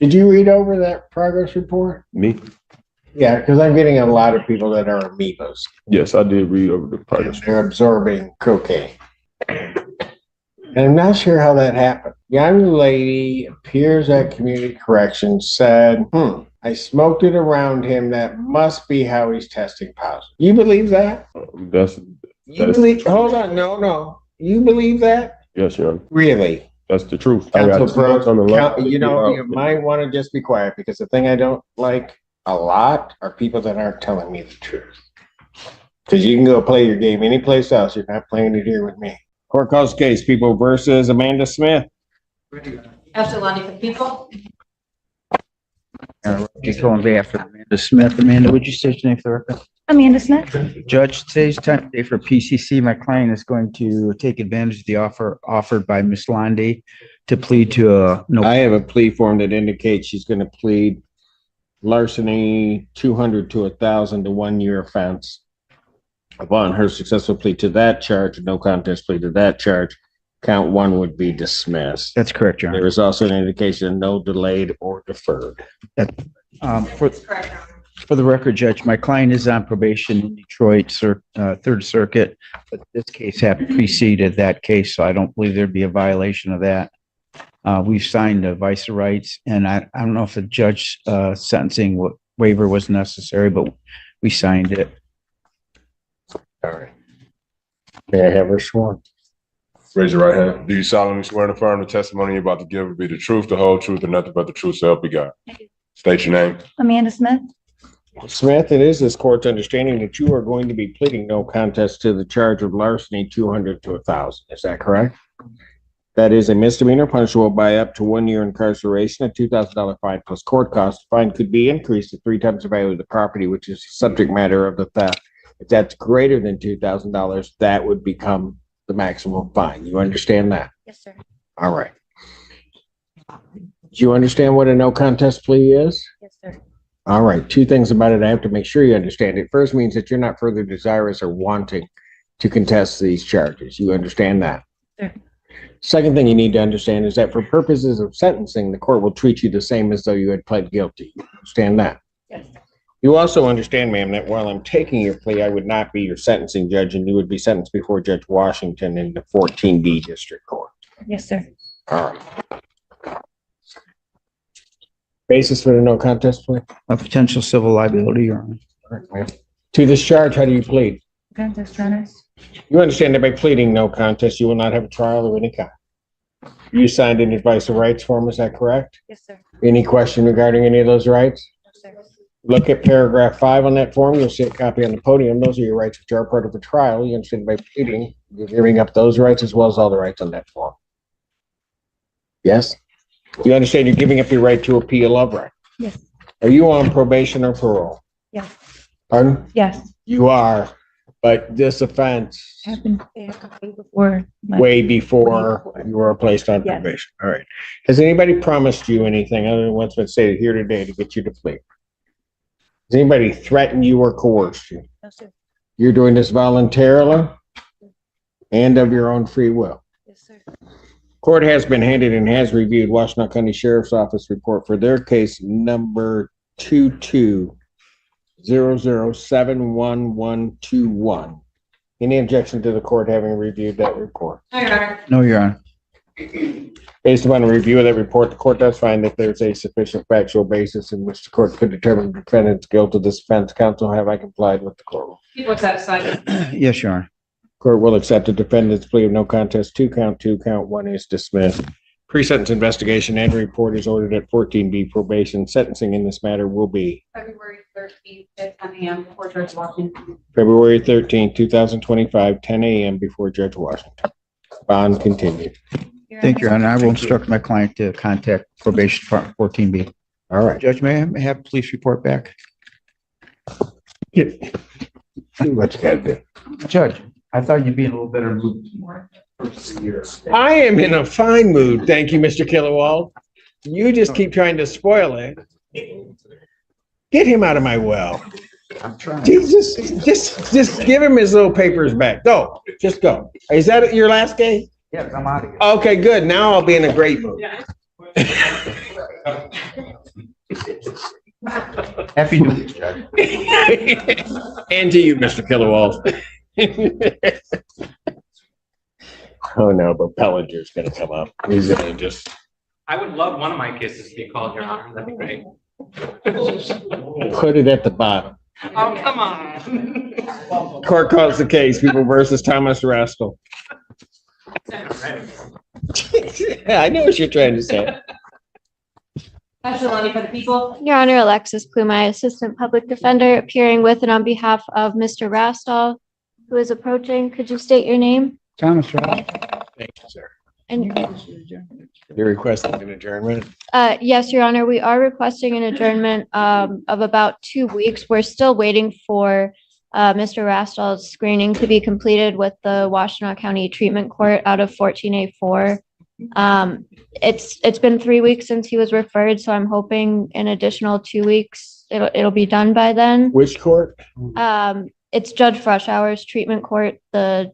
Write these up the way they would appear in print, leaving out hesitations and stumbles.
Did you read over that progress report? Me? Yeah, because I'm getting a lot of people that are amoebas. Yes, I did read over the progress. They're absorbing cocaine. And I'm not sure how that happened. Young lady appears at community corrections, said, I smoked it around him. That must be how he's testing positive. You believe that? Hold on. No. You believe that? Yes, Your Honor. Really? That's the truth. You might want to just be quiet, because the thing I don't like a lot are people that aren't telling me the truth. Because you can go play your game anyplace else. You're not playing it here with me. Court calls case, People versus Amanda Smith. After Lonnie for People. Just going behalf of Amanda Smith. Amanda, would you state your name for the record? Amanda Smith. Judge, today's time day for PCC. My client is going to take advantage of the offer offered by Ms. Londy to plead to I have a plea form that indicates she's going to plead larceny, 200 to 1,000 to 1 year offense. Upon her successful plea to that charge, no contest plea to that charge, count one would be dismissed. That's correct, Your Honor. There is also an indication of no delayed or deferred. For the record, Judge, my client is on probation in Detroit, Third Circuit, but this case had preceded that case, so I don't believe there'd be a violation of that. We've signed a vice of rights, and I don't know if the judge sentencing waiver was necessary, but we signed it. All right. May I have her sworn? Raise your right hand. Do you solemnly swear and affirm the testimony you're about to give will be the truth, the whole truth, and nothing but the truth, so help you God? State your name. Amanda Smith. Smith, it is this court's understanding that you are going to be pleading no contest to the charge of larceny, 200 to 1,000. Is that correct? That is a misdemeanor punishable by up to 1 year incarceration, a $2,000 fine plus court costs. The fine could be increased to 3 times the value of the property, which is subject matter of the theft. If that's greater than $2,000, that would become the maximum fine. You understand that? Yes, sir. All right. Do you understand what a no contest plea is? Yes, sir. All right. Two things about it I have to make sure you understand. It first means that you're not further desirous or wanting to contest these charges. You understand that? Sure. Second thing you need to understand is that for purposes of sentencing, the court will treat you the same as though you had pled guilty. You understand that? Yes. You also understand, ma'am, that while I'm taking your plea, I would not be your sentencing judge, and you would be sentenced before Judge Washington in the 14B District Court. Yes, sir. All right. Basis for the no contest plea? A potential civil liability, Your Honor. All right, ma'am. To this charge, how do you plead? Contest, Your Honor. You understand that by pleading no contest, you will not have a trial of any kind. You signed an advice of rights form, is that correct? Yes, sir. Any question regarding any of those rights? Yes, sir. Look at paragraph 5 on that form. You'll see a copy on the podium. Those are your rights which are part of the trial. You understand by pleading, you're giving up those rights as well as all the rights on that form. Yes? You understand you're giving up your right to appeal of right? Yes. Are you on probation or parole? Yes. Pardon? Yes. You are, but this offense Happened way before. way before you were placed on Yes. probation. All right. Has anybody promised you anything other than what's been stated here today to get you to plead? Has anybody threatened you or coerced you? No, sir. You're doing this voluntarily and of your own free will. Yes, sir. Court has been handed and has reviewed Washington County Sheriff's Office report for their case number 2200711121. Any objection to the court having reviewed that report? No, Your Honor. No, Your Honor. Based upon a review of that report, the court does find that there's a sufficient factual basis in which the court could determine the defendant's guilt of this offense. Counsel, have I complied with the court rule? People are satisfied. Yes, Your Honor. Court will accept the defendant's plea of no contest to count 2. Count 1 is dismissed. Pre-sentence investigation and report is ordered at 14B probation. Sentencing in this matter will be February 13th at 10 a.m. before Judge Washington. February 13th, 2025, 10 a.m. before Judge Washington. Bond continued. Thank you, Your Honor. I will instruct my client to contact probation department 14B. All right. Judge, may I have police report back? See what you gotta do. Judge, I thought you'd be in a little better mood tomorrow. I am in a fine mood. Thank you, Mr. Killawald. You just keep trying to spoil it. Get him out of my well. I'm trying. Just give him his little papers back. Go. Just go. Is that your last game? Yes, I'm out of here. Okay, good. Now I'll be in a great mood. Yeah. Happy New Year, Judge. And to you, Mr. Killawolf. Oh, no, but Pellinger's gonna come up. He's gonna just. I would love one of my cases to be called, Your Honor. That'd be great. Put it at the bottom. Oh, come on. Court calls the case, People versus Thomas Rascal. I know what you're trying to say. Testimony for the people. Your Honor, Alexis Plumai, Assistant Public Defender, appearing with and on behalf of Mr. Rastall, who is approaching. Could you state your name? Thomas Ross. Thank you, sir. And, You're requesting an adjournment? yes, Your Honor, we are requesting an adjournment, of about 2 weeks. We're still waiting for, Mr. Rastall's screening to be completed with the Washtenaw County Treatment Court out of 14A4. It's been 3 weeks since he was referred, so I'm hoping an additional 2 weeks, it'll be done by then. Which court? It's Judge Freshour's treatment court. I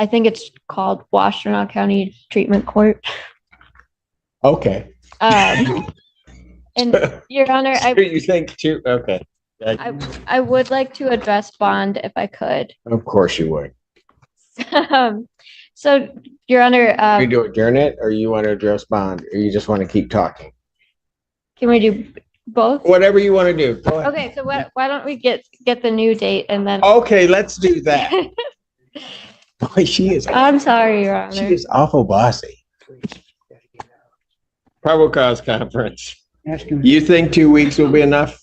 think it's called Washtenaw County Treatment Court. Okay. And Your Honor, You think too? Okay. I would like to address bond if I could. Of course you would. So, Your Honor, You do adjourn it, or you want to address bond, or you just want to keep talking? can we do both? Whatever you want to do. Go ahead. Okay, so why don't we get the new date and then, Okay, let's do that. Boy, she is I'm sorry, Your Honor. awful bossy. Probable cause conference. Ask him. You think 2 weeks will be enough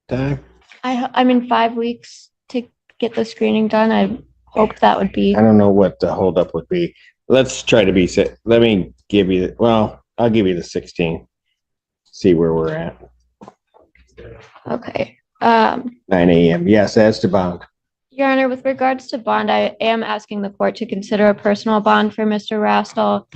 time? I'm in 5 weeks to get the screening done. I hope that would be, I don't know what the holdup would be. Let's try to be let me give you, I'll give you the 16. See where we're at. okay. 9 a.m. Yes, as to bond. Your Honor, with regards to bond, I am asking the court to consider a personal bond for Mr. Rastall.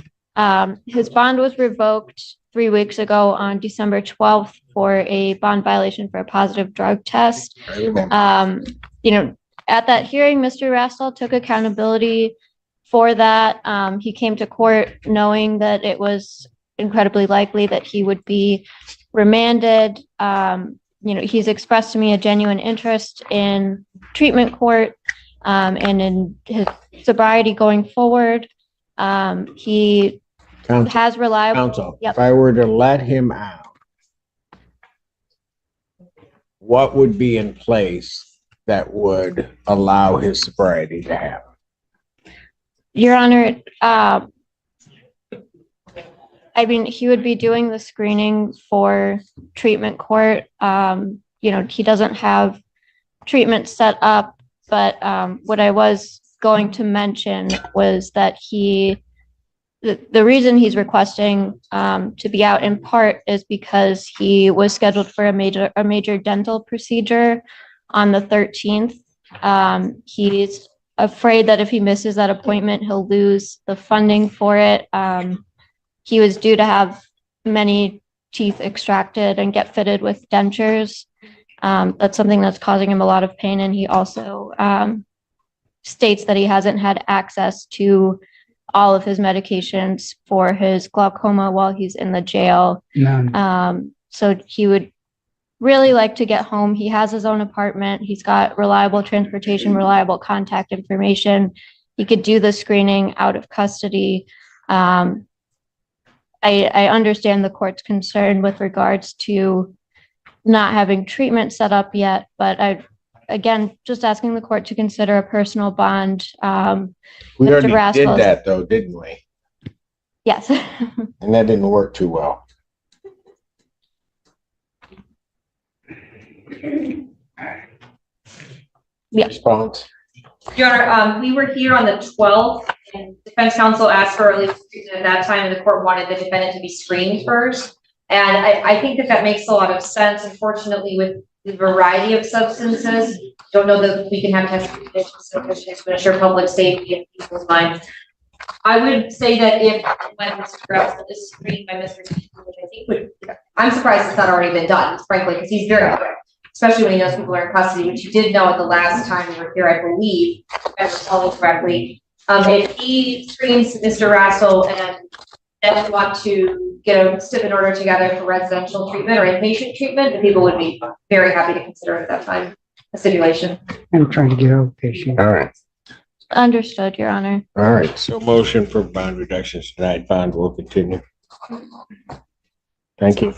His bond was revoked 3 weeks ago on December 12th for a bond violation for a positive drug test. At that hearing, Mr. Rastall took accountability for that. He came to court knowing that it was incredibly likely that he would be remanded. He's expressed to me a genuine interest in treatment court, and in his sobriety going forward. He has reliable. Counsel, Yep. if I were to let him out, what would be in place that would allow his sobriety to happen? Your Honor, he would be doing the screening for treatment court. He doesn't have treatment set up, but what I was going to mention was that the reason he's requesting to be out in part is because he was scheduled for a major dental procedure on the 13th. He's afraid that if he misses that appointment, he'll lose the funding for it. He was due to have many teeth extracted and get fitted with dentures. That's something that's causing him a lot of pain. And he also states that he hasn't had access to all of his medications for his glaucoma while he's in the jail. So he would really like to get home. He has his own apartment. He's got reliable transportation, reliable contact information. He could do the screening out of custody. I understand the court's concern with regards to not having treatment set up yet, but again, just asking the court to consider a personal bond. We Mr. already did Rascal- that though, didn't we? Yes. And that didn't work too well. Yeah. Response? Your Honor, we were here on the 12th and defense counsel asked for early screening at that time and the court wanted the defendant to be screened first. And I think that makes a lot of sense. Unfortunately, with the variety of substances, don't know that we can have testing conditions sufficient to ensure public safety and people's minds. I would say that when Mr. Gressel is screened by Mr. Keith, which I think I'm surprised it's not already been done, frankly, because he's very quick, especially when he knows people are in custody, which you did know at the last time we were here, I believe, if I recall correctly. If he screens Mr. Rascal and then want to get a stipend order together for residential treatment or inpatient treatment, the people would be very happy to consider at that time a stipulation. I'm trying to get outpatient. All right, Understood, Your Honor. all right. So motion for bond reductions tonight. Bond will continue. Thank you.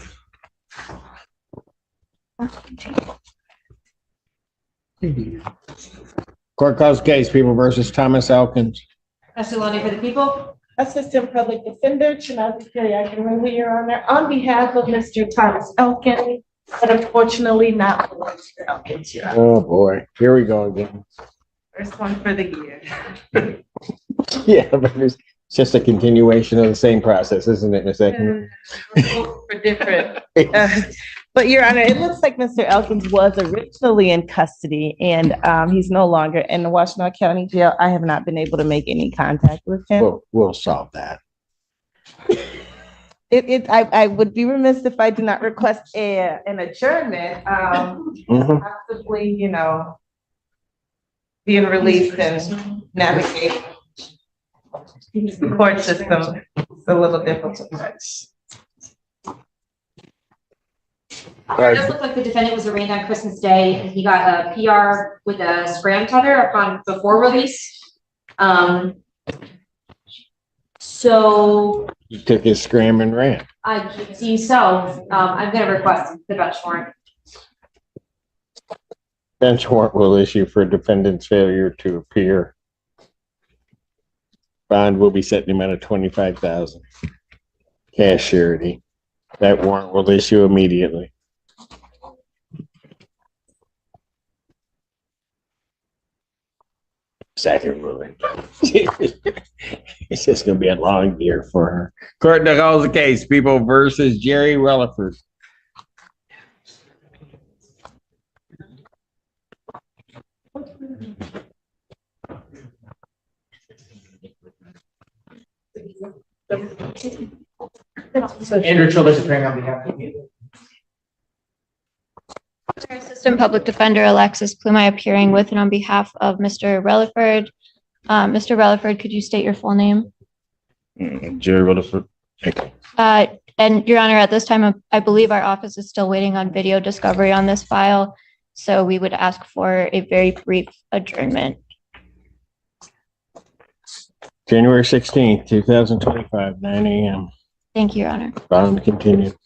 Court calls case, People versus Thomas Elkins. Ashley Lundy for the people. Assistant Public Defender, Chanel Kelly, I can remember, Your Honor, on behalf of Mr. Thomas Elkin, but unfortunately not for Mr. Elkins, Your Honor. Oh, boy. Here we go again. First one for the year. Yeah, but it's just a continuation of the same process, isn't it, in a second? For different. But Your Honor, it looks like Mr. Elkins was originally in custody and he's no longer in the Washtenaw County Jail. I have not been able to make any contact with him. We'll solve that. I would be remiss if I do not request an adjournment, possibly, you know, being released and navigate the court system. It's a little difficult. It does look like the defendant was arraigned on Christmas Day and he got a PR with a scram tether before release. So He took his scram and ran. I see. So I'm going to request the bench warrant. Bench warrant will issue for defendant's failure to appear. Bond will be set in the amount of $25,000. Cash surety. That warrant will issue immediately. Second ruling. It's just gonna be a long year for her. Court calls the case, People versus Jerry Relaford. Andrew Childers appearing on behalf of you. Assistant Public Defender Alexis Plumai appearing with and on behalf of Mr. Relaford. Mr. Relaford, could you state your full name? Jerry Rutherford. And Your Honor, at this time, I believe our office is still waiting on video discovery on this file. So we would ask for a very brief adjournment. January 16th, 2025, 9 a.m. Thank you, Your Honor. Bond continued.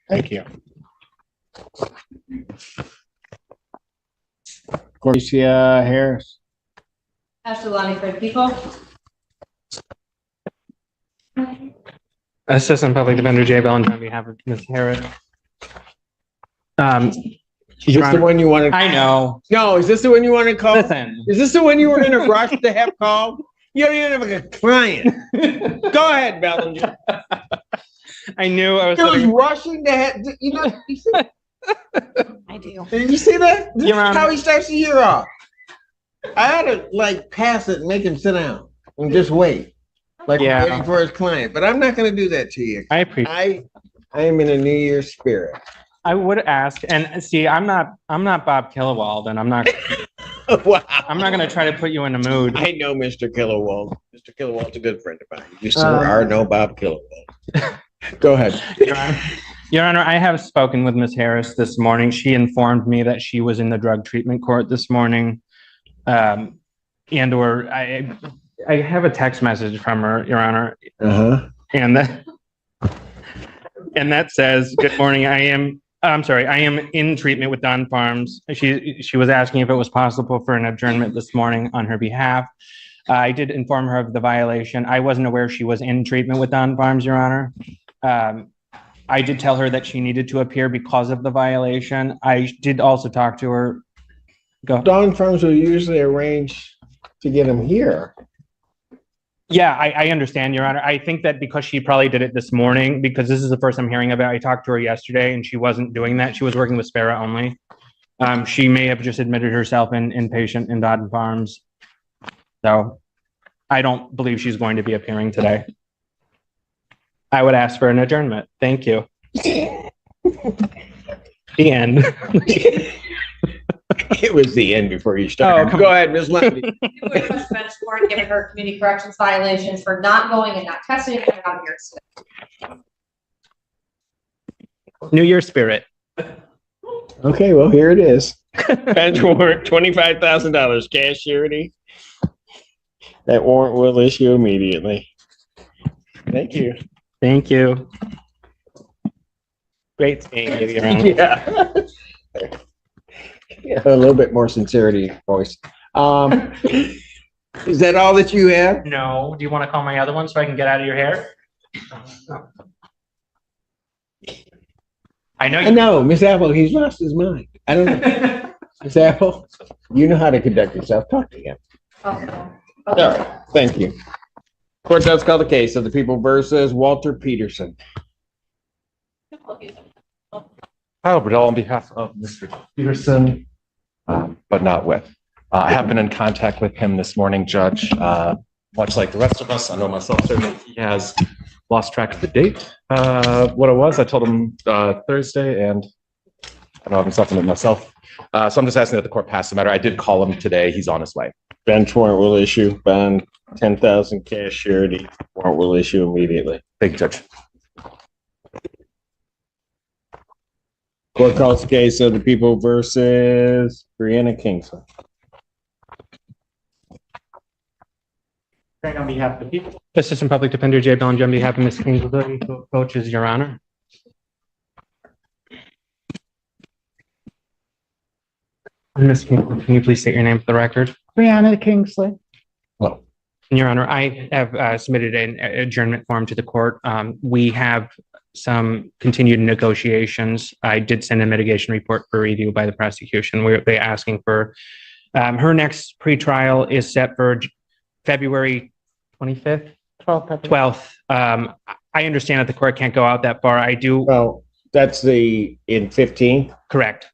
Thank you. Corsia Harris. Ashley Lundy for the people. Assistant Public Defender Jay Bellinger on behalf of Ms. Harris. Is this the one you want to? I know. No, is this the one you want to call? Listen. Is this the one you were in a rush to have called? You don't even have a client. Go ahead, Bellinger. I knew I was. He was rushing to have, you know, you see, I do. did you see that? This Your is Honor. how he starts the year off. I had to like pass it and make him sit down and just wait. Like Yeah. waiting for his client, but I'm not gonna do that to you. I appreciate. I am in a New Year's spirit. I would ask, and see, I'm not Bob Killawald, and I'm not Wow. going to try to put you in a mood. I know Mr. Killawald. Mr. Killawald's a good friend of mine. You sir are no Bob Killawald. Go ahead. Your Honor, I have spoken with Ms. Harris this morning. She informed me that she was in the drug treatment court this morning. I have a text message from her, Your Honor, and that says, "Good morning. I am in treatment with Don Farms." She was asking if it was possible for an adjournment this morning on her behalf. I did inform her of the violation. I wasn't aware she was in treatment with Don Farms, Your Honor. I did tell her that she needed to appear because of the violation. I did also talk to her. Go. Dawn firms will usually arrange to get him here. Yeah, I understand, Your Honor. I think that because she probably did it this morning, because this is the first I'm hearing about. I talked to her yesterday and she wasn't doing that. She was working with Sparrow only. She may have just admitted herself inpatient in Don Farms. So I don't believe she's going to be appearing today. I would ask for an adjournment. Thank you. The end. It was the end before you started. Oh, come Go ahead, Ms. Lundy. You would request bench warrant court, giving her community corrections violations for not going and not testing and out of your state. New Year spirit. Okay, well, here it is. Bench warrant, $25,000 cash surety. That warrant will issue immediately. Thank you. Thank you. Great seeing you, Your Honor. Yeah. Yeah, a little bit more sincerity in your voice. Is that all that you have? No, do you want to call my other one so I can get out of your hair? I know I you. know, Miss Apple, he's lost his mind. I don't know. Miss Apple, you know how to conduct yourself. Talk to him. Okay. All right, thank you. Court does call the case of the people versus Walter Peterson. Albert, on behalf of Mr. Peterson, but not with. I have been in contact with him this morning, Judge. Much like the rest of us, I know myself, certainly he has lost track of the date. What it was, I told him Thursday, and I don't have something with myself. So I'm just asking that the court pass the matter. I did call him today. He's on his way. Bench warrant will issue, bond 10,000 cash surety, warrant will issue immediately. Thank you, Judge. Court calls the case of the people versus Brianna Kingsley. On behalf of the people. Assistant Public Defender Jay Bellinger on behalf of Ms. Kingsley, who approaches Your Honor. Ms. Kingsley, can you please state your name for the record? Brianna Kingsley. Hello. Your Honor, I have submitted an adjournment form to the court. We have some continued negotiations. I did send a mitigation report for review by the prosecution. They're asking for, her next pretrial is set for February 25th? 12th. I understand that the court can't go out that far. I do. Well, that's in 15. Correct.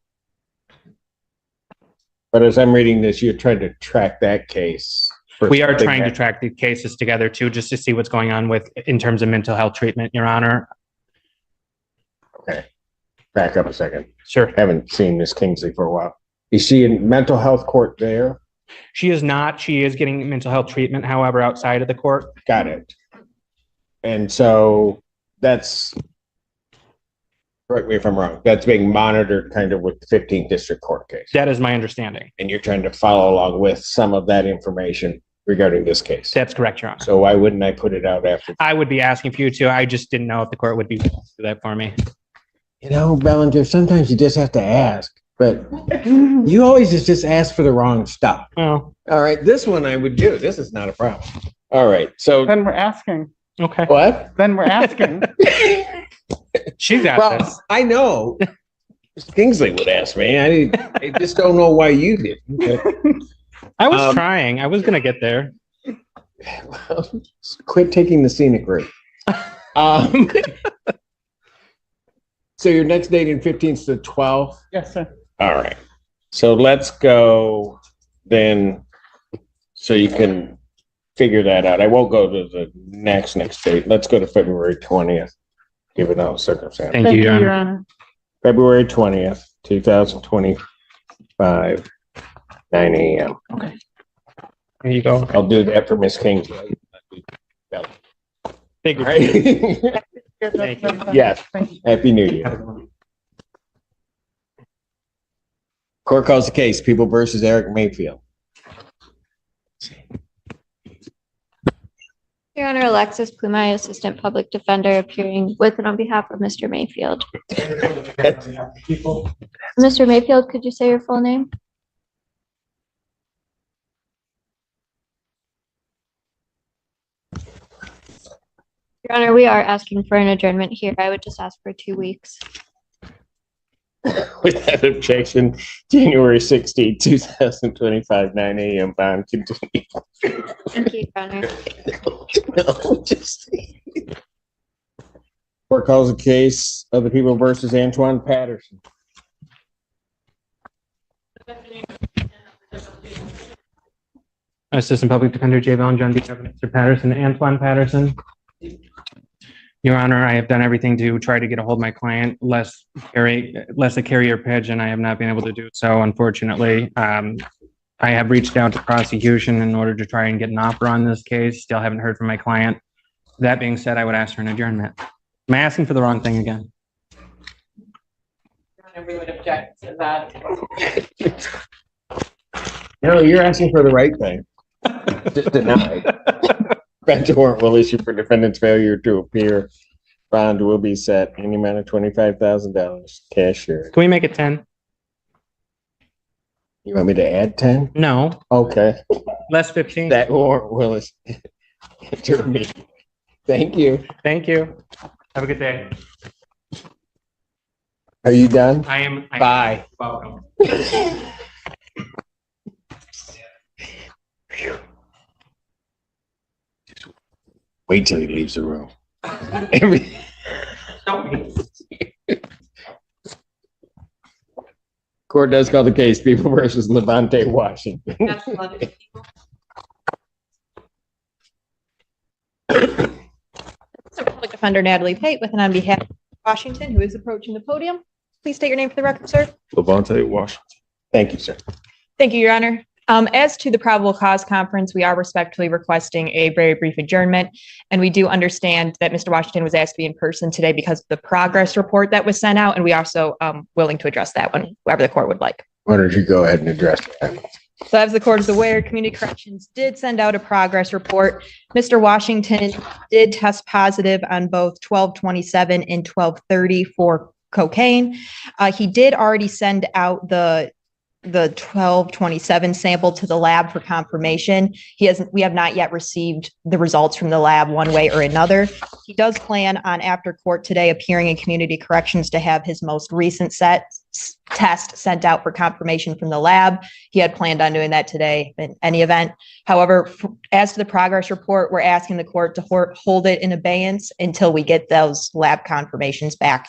But as I'm reading this, you're trying to track that case. We are trying to track the cases together too, just to see what's going on in terms of mental health treatment, Your Honor. Okay. Back up a second. Sure. Haven't seen Miss Kingsley for a while. Is she in mental health court there? She is not. She is getting mental health treatment, however, outside of the court. Got it. And so that's, correct me if I'm wrong, that's being monitored kind of with the 15th District Court case. That is my understanding. And you're trying to follow along with some of that information regarding this case. That's correct, Your Honor. So why wouldn't I put it out after? I would be asking for you to. I just didn't know if the court would be willing to do that for me. You know, Bellinger, sometimes you just have to ask, but you always just ask for the wrong stuff. Oh, All right, this one I would do. This is not a problem. All right, so Then we're asking. okay. what? Then we're asking. She got Well, this. I know Mr. Kingsley would ask me. I just don't know why you didn't. I was trying. I was going to get there. Well, quit taking the scenic route. So your next date in 15th is the 12th? Yes, sir. All right. So let's go then, so you can figure that out. I won't go to the next date. Let's go to February 20th, given those circumstances. Thank you, Your Honor. February 20th, 2025, 9 a.m. Okay. There you go. I'll do that for Miss Kingsley. Thank you. Right? Thank you. Yes. Thank you. Happy New Year. Court calls the case, People versus Eric Mayfield. Your Honor, Alexis Plumai, Assistant Public Defender, appearing with and on behalf of Mr. Mayfield. Mr. Mayfield, could you say your full name? Your Honor, we are asking for an adjournment here. I would just ask for 2 weeks. Without objection, January 16, 2025, 9 a.m. bond continue. Thank you, Your Honor. No, just. Court calls the case of the People versus Antoine Patterson. Assistant Public Defender Jay Bellinger on behalf of Mr. Patterson, Antoine Patterson. Your Honor, I have done everything to try to get a hold of my client, less a carrier pigeon. I have not been able to do so, unfortunately. I have reached out to prosecution in order to try and get an offer on this case. Still haven't heard from my client. That being said, I would ask for an adjournment. Am I asking for the wrong thing again? We would object to that. No, you're asking for the right thing. Just denied. Bench warrant will issue for defendant's failure to appear. Bond will be set in the amount of $25,000 cashier. Can we make it 10? You want me to add 10? No, Okay, less 15. that warrant will enter me. Thank you. Thank you. Have a good day. Are you done? I am. Bye. Welcome. Wait till he leaves the room. Court does call the case People versus Levante, Washington. That's a lot of people. So Public Defender Natalie Pate with and on behalf of Washington, who is approaching the podium. Please state your name for the record, sir. Levante, Washington. Thank you, sir. Thank you, Your Honor. As to the probable cause conference, we are respectfully requesting a very brief adjournment. And we do understand that Mr. Washington was asked to be in person today because of the progress report that was sent out. And we also willing to address that one, whoever the court would like. Why don't you go ahead and address that? So as the court is aware, Community Corrections did send out a progress report. Mr. Washington did test positive on both 12/27 and 12/30 for cocaine. He did already send out the 12/27 sample to the lab for confirmation. We have not yet received the results from the lab one way or another. He does plan on, after court today, appearing in Community Corrections to have his most recent test sent out for confirmation from the lab. He had planned on doing that today in any event. However, as to the progress report, we're asking the court to hold it in abeyance until we get those lab confirmations back,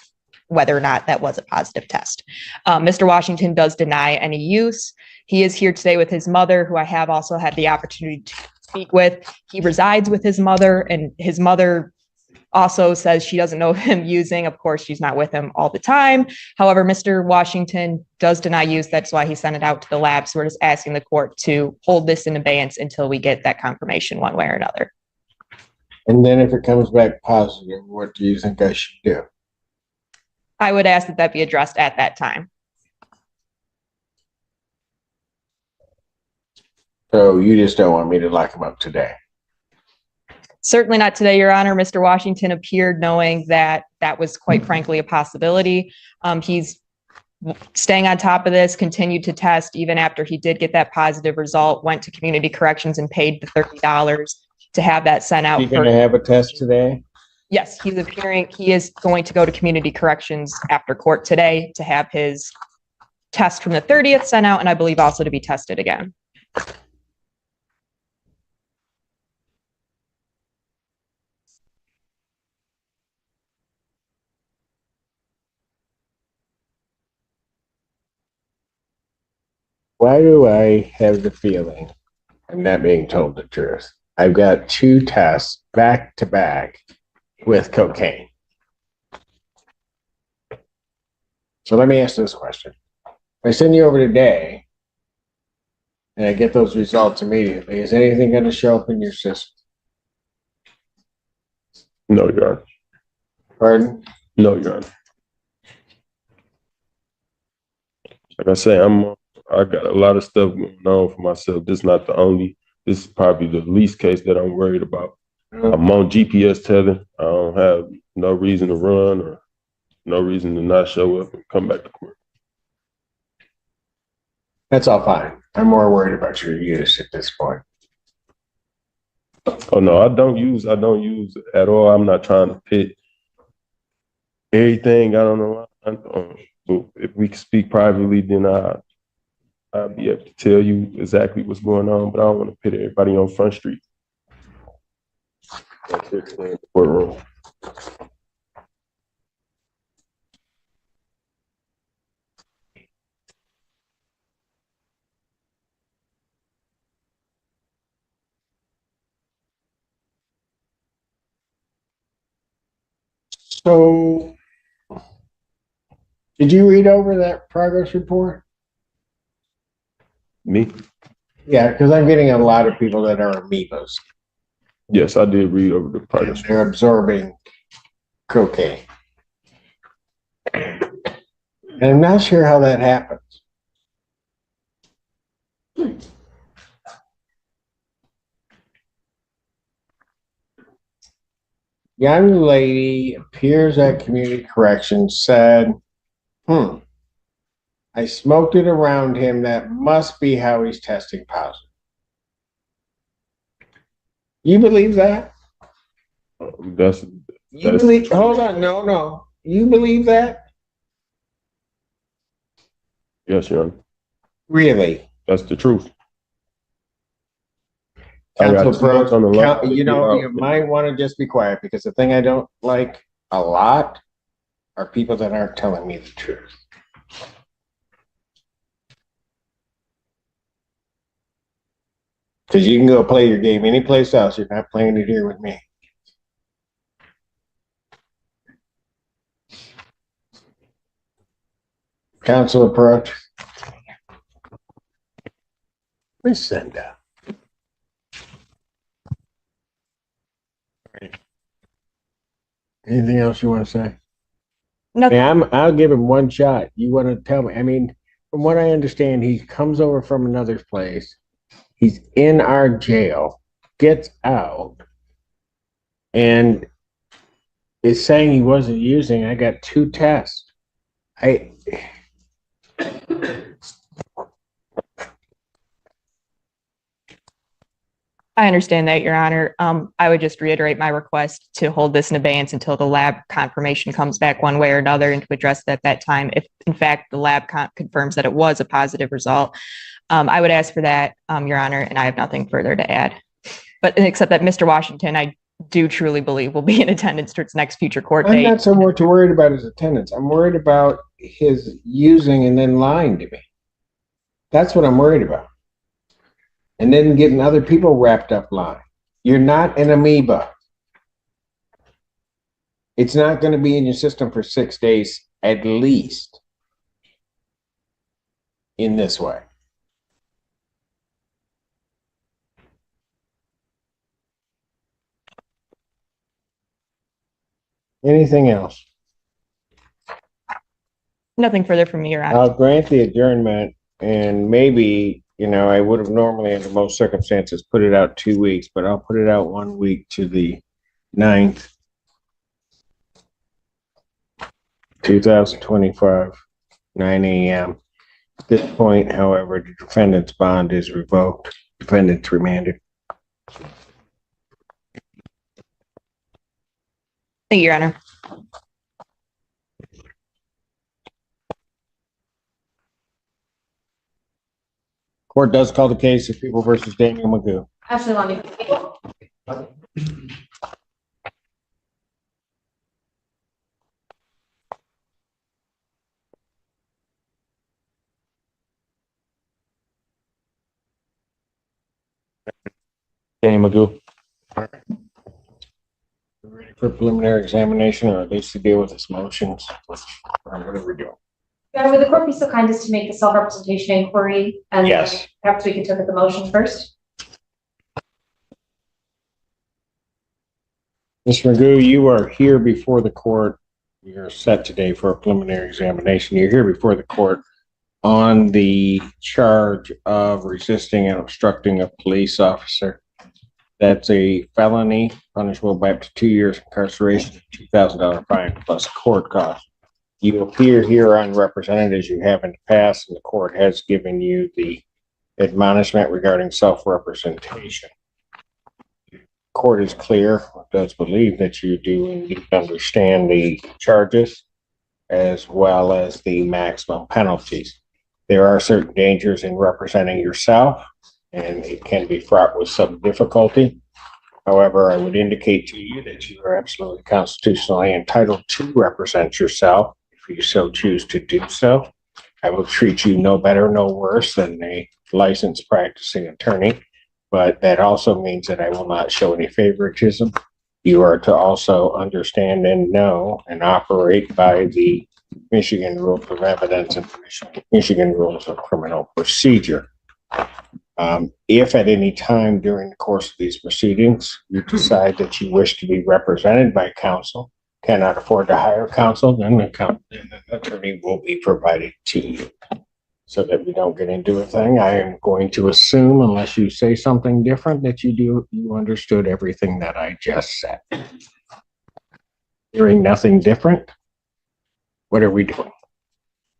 whether or not that was a positive test. Mr. Washington does deny any use. He is here today with his mother, who I have also had the opportunity to speak with. He resides with his mother, and his mother also says she doesn't know him using. Of course, she's not with him all the time. However, Mr. Washington does deny use. That's why he sent it out to the lab. So we're just asking the court to hold this in abeyance until we get that confirmation one way or another. And then if it comes back positive, what do you think I should do? I would ask that that be addressed at that time. So you just don't want me to lock him up today? Certainly not today, Your Honor. Mr. Washington appeared knowing that that was quite frankly a possibility. He's staying on top of this, continued to test even after he did get that positive result, went to Community Corrections and paid the $30 to have that sent out. You going to have a test today? Yes, he's appearing. He is going to go to Community Corrections after court today to have his test from the 30th sent out, and I believe also to be tested again. Why do I have the feeling I'm not being told the truth? I've got 2 tests back to back with cocaine. So let me ask this question. If I send you over today and I get those results immediately, is anything going to show up in your system? No, Your Honor. Pardon? No, Your Honor. Like I say, I got a lot of stuff going on for myself. This is not the only. This is probably the least case that I'm worried about. I'm on GPS tether. I don't have no reason to run or no reason to not show up and come back to court. That's all fine. I'm more worried about your use at this point. Oh no, I don't use at all. I'm not trying to pit everything. I don't know. If we can speak privately, then I'll be able to tell you exactly what's going on, but I don't want to pit everybody on Front Street. That's it, in the courtroom. So, did you read over that progress report? Me? Yeah, because I'm getting a lot of people that are amoebas. Yes, I did read over the part. And they're absorbing cocaine. And I'm not sure how that happens. Young lady appears at community corrections, said, I smoked it around him. That must be how he's testing positive. You believe that? That's You believe, hold on, no. You believe that? yes, Your Honor. Really? That's the truth. I got Council too much on the Pro, line. you might want to just be quiet because the thing I don't like a lot are people that aren't telling me the truth. Because you can go play your game anyplace else. You're not playing it here with me. Council approach. Please send out. Anything else you want to say? Nothing. I'll give him one shot. You want to tell me? I mean, from what I understand, he comes over from another place. He's in our jail, gets out, and is saying he wasn't using. I got 2 tests. I understand that, Your Honor. I would just reiterate my request to hold this in abeyance until the lab confirmation comes back one way or another, and to address it at that time. If in fact the lab confirms that it was a positive result, I would ask for that, Your Honor, and I have nothing further to add. But except that Mr. Washington, I do truly believe will be in attendance to its next future court I'm date. not so much worried about his attendance. I'm worried about his using and then lying to me. That's what I'm worried about. And then getting other people wrapped up lying. You're not an amoeba. It's not going to be in your system for 6 days, at least, in this way. Anything else? Nothing further from me, Your Honor. I'll grant the adjournment, and maybe, I would have normally, under most circumstances, put it out 2 weeks, but I'll put it out 1 week to the 9th, 2025, 9 a.m. At this point, however, the defendant's bond is revoked. Defendant's remanded. Thank you, Your Honor. Court does call the case of People versus Daniel Magoo. Ashley Lumley. Danny Magoo. Ready for preliminary examination, or at least to deal with his motions? What are we doing? Yeah, would the court be so kind as to make the self-representation inquiry? And Yes. perhaps we could look at the motion first. Mr. Magoo, you are here before the court. You're set today for a preliminary examination. You're here before the court on the charge of resisting and obstructing a police officer. That's a felony, punishable by up to 2 years incarceration, $2,000 fine plus court costs. You appear here unrepresented as you have in the past, and the court has given you the admonishment regarding self-representation. Court is clear, does believe that you do indeed understand the charges as well as the maximum penalties. There are certain dangers in representing yourself, and it can be fraught with some difficulty. However, I would indicate to you that you are absolutely constitutionally entitled to represent yourself if you so choose to do so. I will treat you no better, no worse than a licensed practicing attorney, but that also means that I will not show any favoritism. You are to also understand and know and operate by the Michigan Rules of Evidence and Michigan Rules of Criminal Procedure. If at any time during the course of these proceedings, you decide that you wish to be represented by counsel, cannot afford to hire counsel, then then an attorney will be provided to you. So that we don't get into a thing, I am going to assume, unless you say something different, that you understood everything that I just said. Hearing nothing different, what are we doing?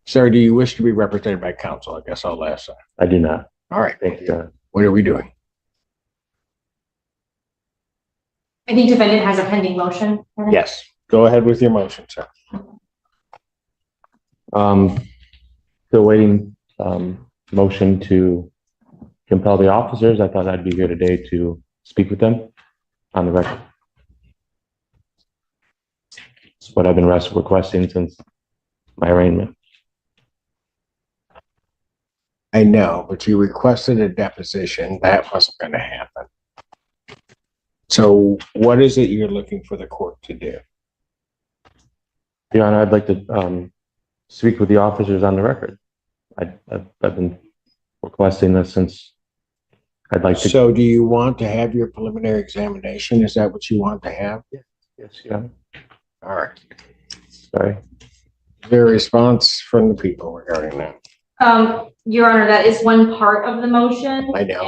Sir, do you wish to be represented by counsel? I guess I'll ask that. I do not. All right, Thank you. what are we doing? I think defendant has a pending motion. Yes, go ahead with your motion, sir. Still waiting, motion to compel the officers. I thought I'd be here today to speak with them on the record. It's what I've been requesting since my arraignment. I know, but you requested a deposition. That wasn't going to happen. So what is it you're looking for the court to do? Your Honor, I'd like to speak with the officers on the record. I've been requesting this since I'd like to. So do you want to have your preliminary examination? Is that what you want to have? Yes, Your Honor. All right. Sorry. Is there a response from the people regarding that? Your Honor, that is one part of the motion. I know.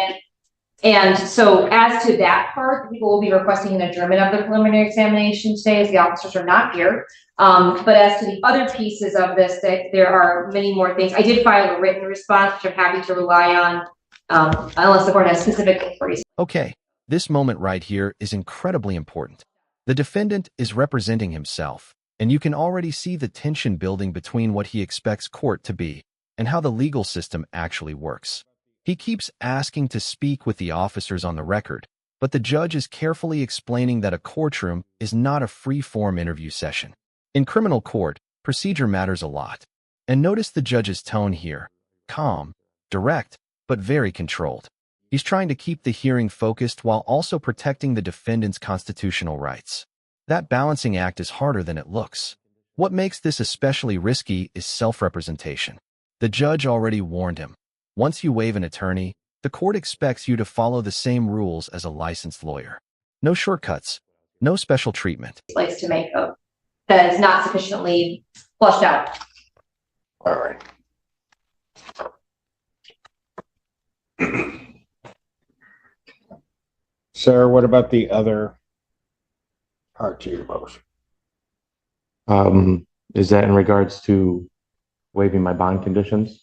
And so as to that part, people will be requesting an adjournment of the preliminary examination today as the officers are not here. But as to the other pieces of this, there are many more things. I did file a written response, which I'm happy to rely on, unless the court has specific inquiries. Okay, this moment right here is incredibly important. The defendant is representing himself, and you can already see the tension building between what he expects court to be and how the legal system actually works. He keeps asking to speak with the officers on the record, but the judge is carefully explaining that a courtroom is not a free-form interview session. In criminal court, procedure matters a lot. And notice the judge's tone here. Calm, direct, but very controlled. He's trying to keep the hearing focused while also protecting the defendant's constitutional rights. That balancing act is harder than it looks. What makes this especially risky is self-representation. The judge already warned him. Once you waive an attorney, the court expects you to follow the same rules as a licensed lawyer. No shortcuts, no special treatment. Likes to make a that is not sufficiently flushed out. All right. Sir, what about the other part to your motion? Is that in regards to waiving my bond conditions?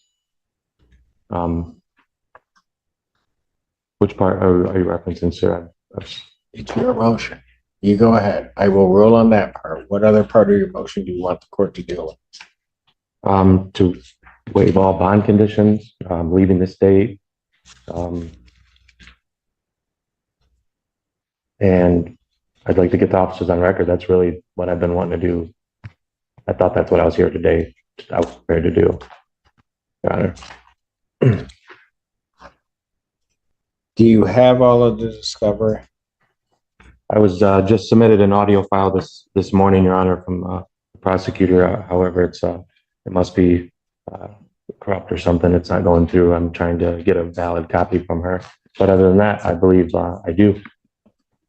Which part are you referencing, sir? It's your motion. You go ahead. I will rule on that part. What other part of your motion do you want the court to deal with? To waive all bond conditions, leaving the state, and I'd like to get the officers on record. That's really what I've been wanting to do. I thought that's what I was here today. I was prepared to do, Your Honor. Do you have all of the discovery? I was just submitted an audio file this morning, Your Honor, from the prosecutor. However, it must be corrupt or something. It's not going through. I'm trying to get a valid copy from her. But other than that, I believe I do.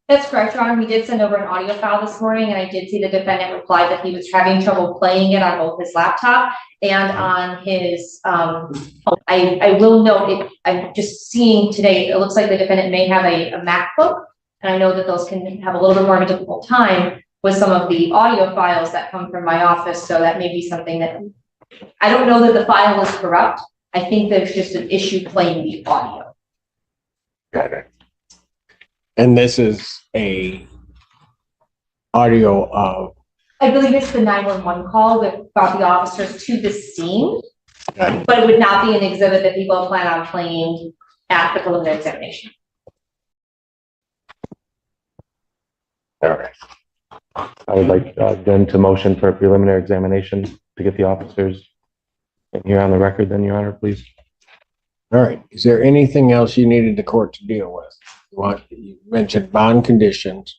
That's correct, Your Honor. We did send over an audio file this morning, and I did see the defendant reply that he was having trouble playing it on both his laptop and on his, I will note it, I'm just seeing today, it looks like the defendant may have a MacBook, and I know that those can have a little bit more of a difficult time with some of the audio files that come from my office, so that may be something that, I don't know that the file is corrupt. I think there's just an issue playing the audio. Got it. And this is a audio of? I believe it's the 911 call that brought the officers to the scene, but it would not be an exhibit that people plan on playing at the preliminary examination. All right. I would like then to motion for a preliminary examination to get the officers in here on the record, then, Your Honor, please. All right. Is there anything else you needed the court to deal with? You mentioned bond conditions.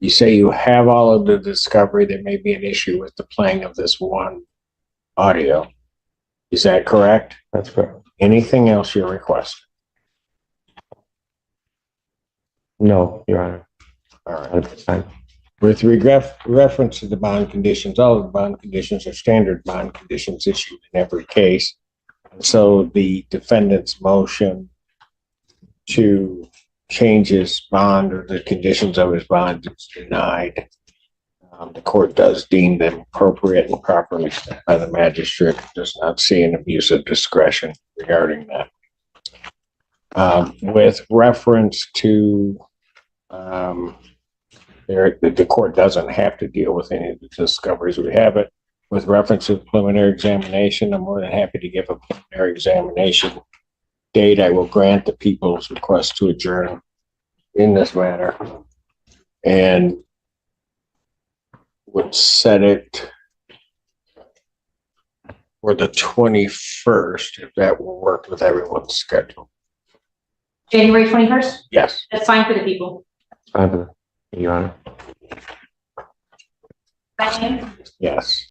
You say you have all of the discovery. There may be an issue with the playing of this one audio. Is that correct? That's correct. Anything else you're requesting? No, Your Honor. All right. At this time. With reference to the bond conditions, all of the bond conditions are standard bond conditions issued in every case. So the defendant's motion to change his bond or the conditions of his bond is denied. The court does deem them appropriate and properly set by the magistrate, does not see an abuse of discretion regarding that. With reference to the court doesn't have to deal with any of the discoveries we have it. With reference to the preliminary examination, I'm more than happy to give a preliminary examination date. I will grant the people's request to adjourn in this matter and would set it for the 21st, if that will work with everyone's schedule. January 21st? Yes. That's fine for the people. Fine, Your Honor. Diane? Yes.